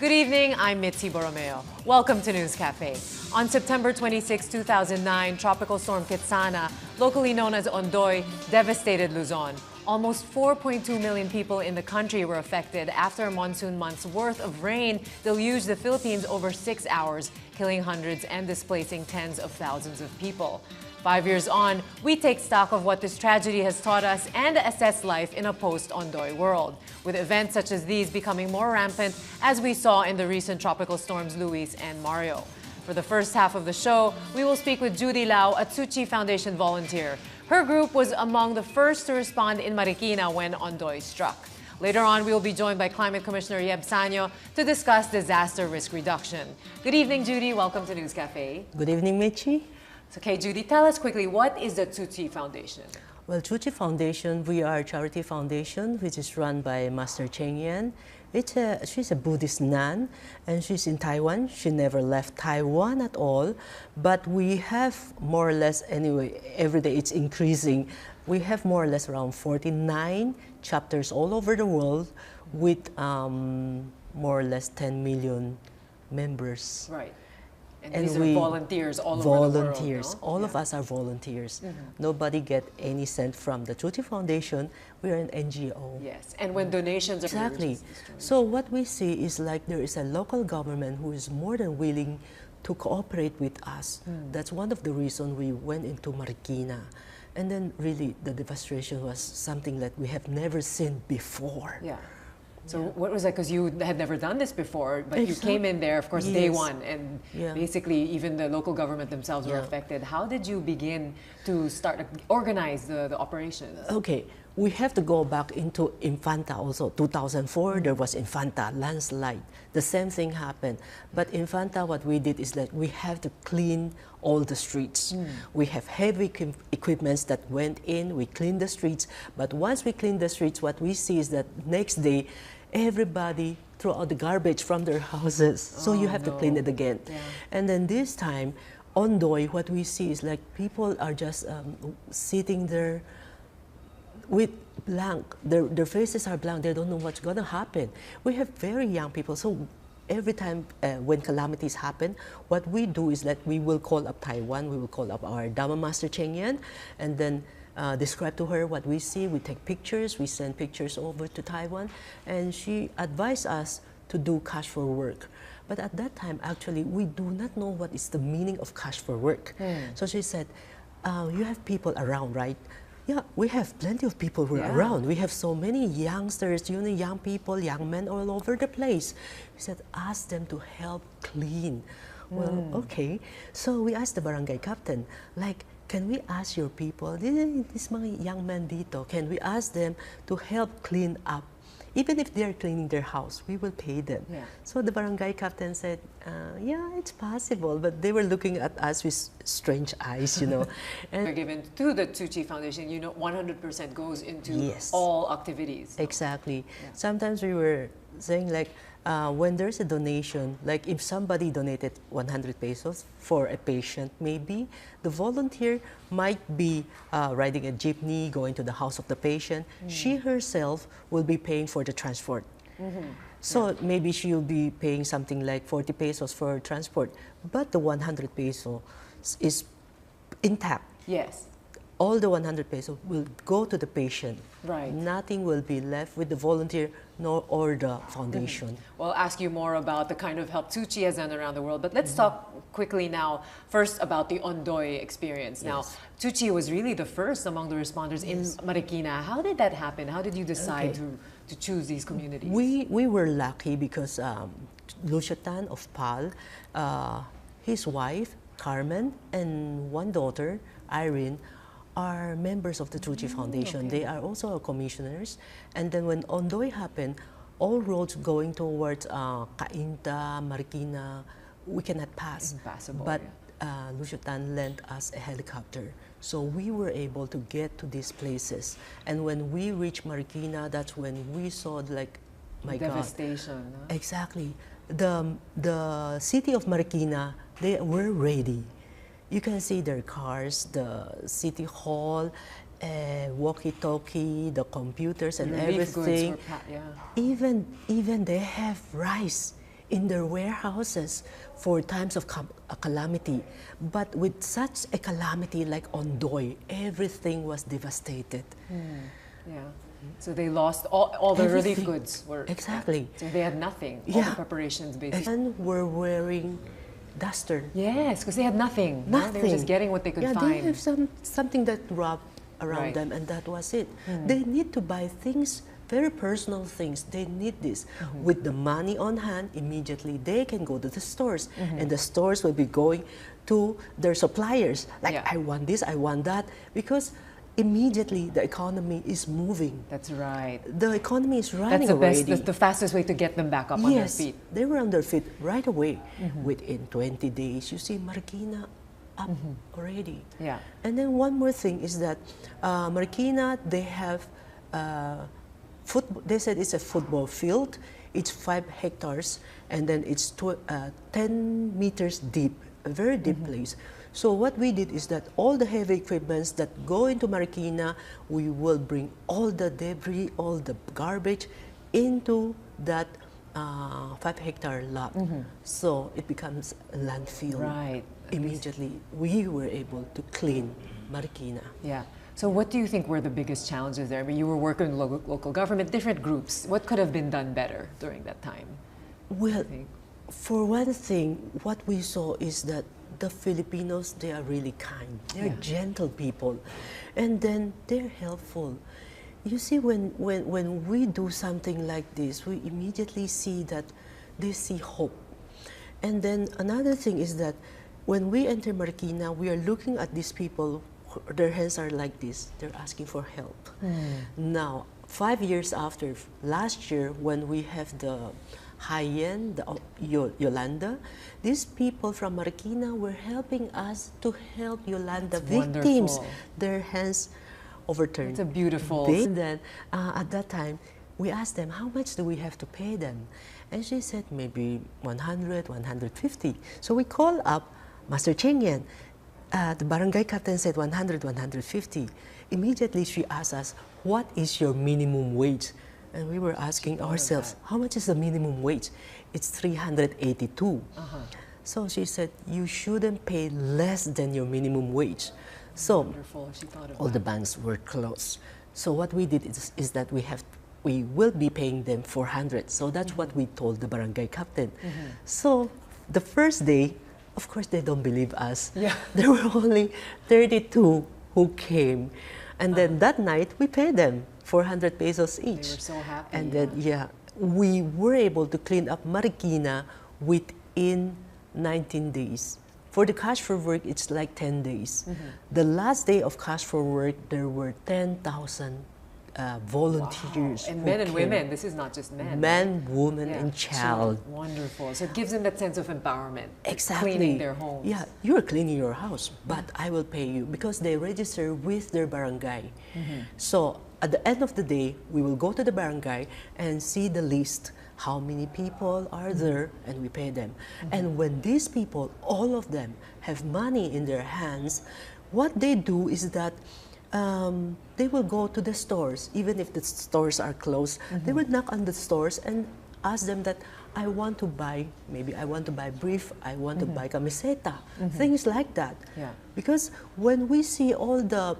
Good evening, I'm Mitzi Borromeo. Welcome to News Cafe. On September 26, 2009, Tropical Storm Ketsana, locally known as Ondoy, devastated Luzon. Almost 4.2 million people in the country were affected after a monsoon month's worth of rain deluged the Philippines over 6 hours, killing hundreds and displacing tens of thousands of people. 5 years on, we take stock of what this tragedy has taught us and assess life in a post-Ondoy world, with events such as these becoming more rampant as we saw in the recent tropical storms Luis and Mario. For the first half of the show, we will speak with Judy Lau, a Tzu Chi Foundation volunteer. Her group was among the first to respond in Marikina when Ondoy struck. Later on, we will be joined by Climate Commissioner Yeb Sanyo to discuss disaster risk reduction. Good evening, Judy. Welcome to News Cafe. Good evening, Mitzi. Okay, Judy, tell us quickly, what is the Tzu Chi Foundation? Well, Tzu Chi Foundation, we are a charity foundation which is run by Master Cheng Yan. She's a Buddhist nun and she's in Taiwan. She never left Taiwan at all, but we have more or less, anyway, every day it's increasing. We have more or less around 49 chapters all over the world with more or less 10 million members. Right. And these are volunteers all over the world. Volunteers. All of us are volunteers. Nobody get any cent from the Tzu Chi Foundation. We are an NGO. Yes, and when donations are... Exactly. So what we see is like there is a local government who is more than willing to cooperate with us. That's one of the reasons we went into Marikina. And then really the devastation was something that we have never seen before. Yeah. So what was that? Because you had never done this before, but you came in there, of course, day one, and basically even the local government themselves were affected. How did you begin to start organize the operations? Okay, we have to go back into Infanta also. 2004, there was Infanta, landslide. The same thing happened. But Infanta, what we did is that we have to clean all the streets. We have heavy equipments that went in, we cleaned the streets. But once we clean the streets, what we see is that next day, everybody threw out the garbage from their houses. So you have to clean it again. And then this time, Ondoy, what we see is like people are just sitting there with blank. Their faces are blank. They don't know what's going to happen. We have very young people. So every time when calamities happen, what we do is that we will call up Taiwan. We will call up our Dharma Master Cheng Yan and then describe to her what we see. We take pictures. We send pictures over to Taiwan. And she advised us to do cash for work. But at that time, actually, we do not know what is the meaning of cash for work. So she said, you have people around, right? Yeah, we have plenty of people who are around. We have so many youngsters, young people, young men all over the place. We said, ask them to help clean. Well, okay. So we asked the barangay captain, like, can we ask your people, these mga young men dito, can we ask them to help clean up? Even if they're cleaning their house, we will pay them. So the barangay captain said, yeah, it's possible. But they were looking at us with strange eyes, you know. And they're given to the Tzu Chi Foundation, 100% goes into all activities. Exactly. Sometimes we were saying like, when there's a donation, like if somebody donated 100 pesos for a patient, maybe the volunteer might be riding a jeepney, going to the house of the patient. She herself will be paying for the transport. So maybe she'll be paying something like 40 pesos for transport, but the 100 pesos is intact. Yes. All the 100 pesos will go to the patient. Right. Nothing will be left with the volunteer or the foundation. Well, I'll ask you more about the kind of help Tzu Chi has done around the world, but let's talk quickly now first about the Ondoy experience. Now, Tzu Chi was really the first among the responders in Marikina. How did that happen? How did you decide to choose these communities? We were lucky because Lucio Tan of PAL, his wife, Carmen, and one daughter, Irene, are members of the Tzu Chi Foundation. They are also commissioners. And then when Ondoy happened, all roads going towards Cainta, Marikina, we cannot pass. Impossible. But Lucio Tan lent us a helicopter. So we were able to get to these places. And when we reached Marikina, that's when we saw like, my devastation. God. Exactly. The city of Marikina, they were ready. You can see their cars, the city hall, walkie-talkie, the computers and Relief everything. goods were Even they have rice. in their warehouses for times of a calamity. But with such a calamity like Ondoy, everything was devastated. Yeah. So they lost all the relief Everything. goods. Exactly. So they had nothing. All the preparations basically. And were wearing duster. Yes, because they had nothing. Nothing. They were just getting what they could find. They have something that rubbed around them, and that was it. They need to buy things, very personal things. They need this. With the money on hand, immediately they can go to the stores, and the stores will be going to their suppliers. Like, I want this, I want that, because immediately the economy is moving. That's right. The economy is running That's already. the fastest way to get them back up on their feet. They were on their feet right away. Within 20 days, you see Marikina up already. Yeah. And then one more thing is that Marikina, they have they said it's a football field. It's 5 hectares, and then it's 10 meters deep, a very deep place. So what we did is that all the heavy equipments that go into Marikina, we will bring all the debris, all the garbage into that 5-hectare lot. So it becomes a landfill. Right. Immediately, we were able to clean Marikina. Yeah. So what do you think were the biggest challenges there? I mean, you were working with local government, different groups. What could have been done better during that time? Well, for one thing, what we saw is that the Filipinos, they are really kind. They're gentle people. And then they're helpful. You see, when we do something like this, we immediately see that they see hope. And then another thing is that when we enter Marikina, we are looking at these people, their hands are like this. They're asking for help. Now, 5 years after, last year, when we have the High-end, the Yolanda, these people from Marikina were helping us to help Yolanda victims. Wonderful. Their hands overturned. It's a beautiful... And then, at that time, we asked them, how much do we have to pay them? And she said, maybe 100, 150. So we called up Master Cheng Yen. The barangay captain said 100, 150. Immediately, she asked us, what is your minimum wage? And we were asking ourselves, how much is the minimum wage? It's 382. So she said, you shouldn't pay less than your minimum wage. So Wonderful. She thought of all the banks were closed. So what we did is that we will be paying them 400. So that's what we told the barangay captain. So the first day, of course, they don't believe us. There were only 32 who came. And then that night, we paid them 400 pesos each. They were so happy. And then, we were able to clean up Marikina within 19 days. For the cash for work, it's like 10 days. The last day of cash for work, there were 10,000 volunteers. Wow. And men and women. This is not just men. Men, women, and child. So wonderful. So it gives them that sense of empowerment. Exactly. Cleaning their homes. Yeah, you're cleaning your house, but I will pay you because they register with their barangay. So at the end of the day, we will go to the barangay and see the list, how many people are there, and we pay them. And when these people, all of them, have money in their hands, what they do is that they will go to the stores, even if the stores are closed. They will knock on the stores and ask them that, I want to buy, maybe I want to buy brief, I want to buy camiseta, things like that. Because when we see all the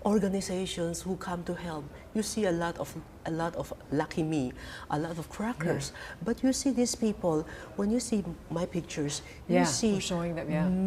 organizations who come to help, you see a lot of Lucky Me, a lot of crackers. But you see these people, when you see my pictures, you see we're showing them,